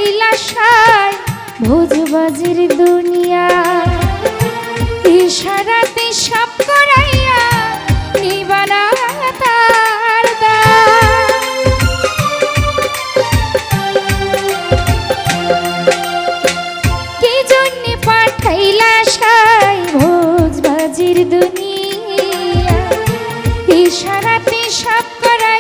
পাঠাইলা সাই ভোজবাজির দুনিয়া ইশারাতে সব করাইয়া নিবানা তার কি জন্য পাঠাইলা সাই ভোজবাজির দুনিয়া ইশারাতে সব করা